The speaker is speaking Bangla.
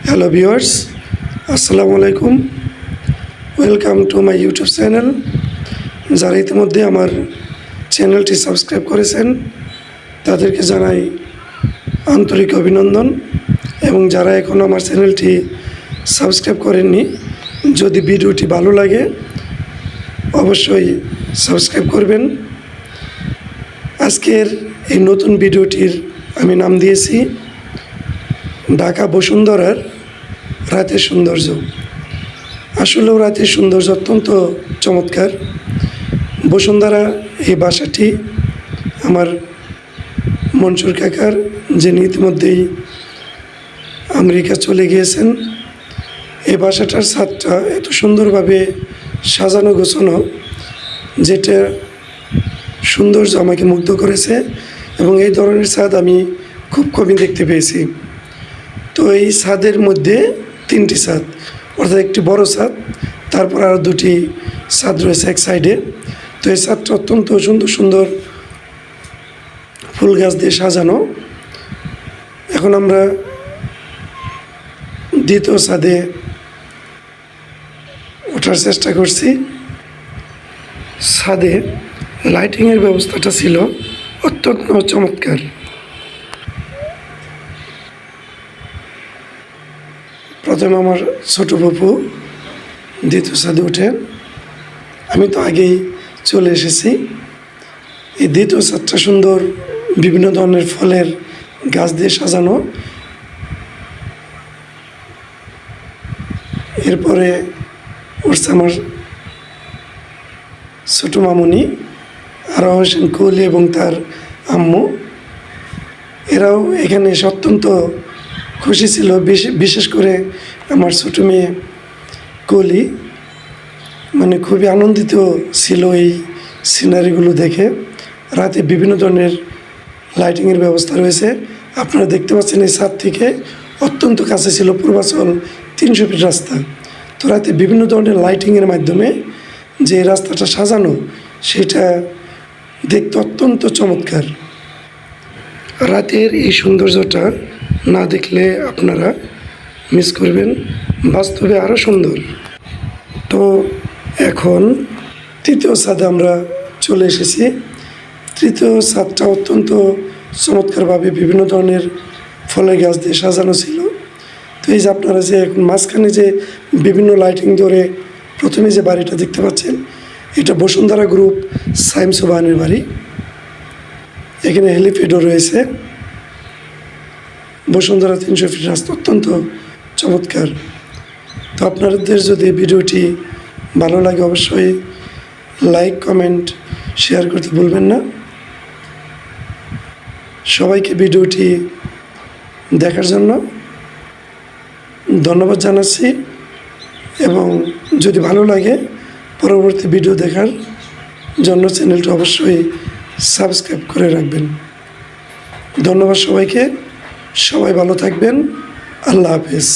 হ্যালো ভিউয়ার্স, আসসালামু আলাইকুম। Welcome to my YouTube channel. যারা ইতিমধ্যে আমার চ্যানেলটি সাবস্ক্রাইব করেছেন তাদেরকে জানাই আন্তরিক অভিনন্দন, এবং যারা এখনও আমার চ্যানেলটি সাবস্ক্রাইব করেননি, যদি ভিডিওটি ভালো লাগে অবশ্যই সাবস্ক্রাইব করবেন। আজকের এই নতুন ভিডিওটির আমি নাম দিয়েছি ঢাকা বসুন্ধরার রাতের সৌন্দর্য। আসলেও রাতের সৌন্দর্য অত্যন্ত চমৎকার। বসুন্ধরা এই বাসাটি আমার মনসুর কাকার, যিনি ইতিমধ্যেই আমেরিকা চলে গিয়েছেন। এই বাসাটার ছাদটা এত সুন্দরভাবে সাজানো গোছানো, যেটা সৌন্দর্য আমাকে মুগ্ধ করেছে, এবং এই ধরনের ছাদ আমি খুব কমই দেখতে পেয়েছি। তো এই ছাদের মধ্যে তিনটি ছাদ, অর্থাৎ একটি বড় ছাদ, তারপর আরও দুটি ছাদ রয়েছে এক সাইডে। তো এই ছাদটা অত্যন্ত সুন্দর সুন্দর ফুল গাছ দিয়ে সাজানো। এখন আমরা দ্বিতীয় ছাদে ওঠার চেষ্টা করছি। ছাদে লাইটিংয়ের ব্যবস্থাটা ছিল অত্যন্ত চমৎকার। প্রথমে আমার ছোটো ফুপু দ্বিতীয় ছাদে উঠে, আমি তো আগেই চলে এসেছি। এই দ্বিতীয় ছাদটা সুন্দর বিভিন্ন ধরনের ফলের গাছ দিয়ে সাজানো। এরপরে উঠছে আমার ছোটো মামুনি, আরও হোসেন কোহলি এবং তার আম্মু। এরাও এখানে এসে অত্যন্ত খুশি ছিল। বিশেষ করে আমার ছোটো মেয়ে কোহলি মানে খুবই আনন্দিত ছিল এই সিনারিগুলো দেখে। রাতে বিভিন্ন ধরনের লাইটিংয়ের ব্যবস্থা রয়েছে। আপনারা দেখতে পাচ্ছেন এই ছাদ থেকে অত্যন্ত কাছে ছিল পূর্বাচল 300 ফিট রাস্তা। তো রাতে বিভিন্ন ধরনের লাইটিংয়ের মাধ্যমে যে রাস্তাটা সাজানো, সেটা দেখতে অত্যন্ত চমৎকার। রাতের এই সৌন্দর্যটা না দেখলে আপনারা মিস করবেন, বাস্তবে আরও সুন্দর। তো এখন তৃতীয় ছাদে আমরা চলে এসেছি। তৃতীয় ছাদটা অত্যন্ত চমৎকারভাবে বিভিন্ন ধরনের ফলের গাছ দিয়ে সাজানো ছিল। তো এই যে আপনারা যে এখন মাঝখানে যে বিভিন্ন লাইটিং ধরে প্রথমে যে বাড়িটা দেখতে পাচ্ছেন, এটা বসুন্ধরা গ্রুপ সাইম সোবানের বাড়ি। এখানে হেলিপ্যাডও রয়েছে। বসুন্ধরা 300 ফিট রাস্তা অত্যন্ত চমৎকার। তো আপনাদের যদি ভিডিওটি ভালো লাগে অবশ্যই লাইক, কমেন্ট, শেয়ার করতে ভুলবেন না। সবাইকে ভিডিওটি দেখার জন্য ধন্যবাদ জানাচ্ছি, এবং যদি ভালো লাগে পরবর্তী ভিডিও দেখার জন্য চ্যানেলটি অবশ্যই সাবস্ক্রাইব করে রাখবেন। ধন্যবাদ সবাইকে। সবাই ভালো থাকবেন। আল্লাহ হাফেজ।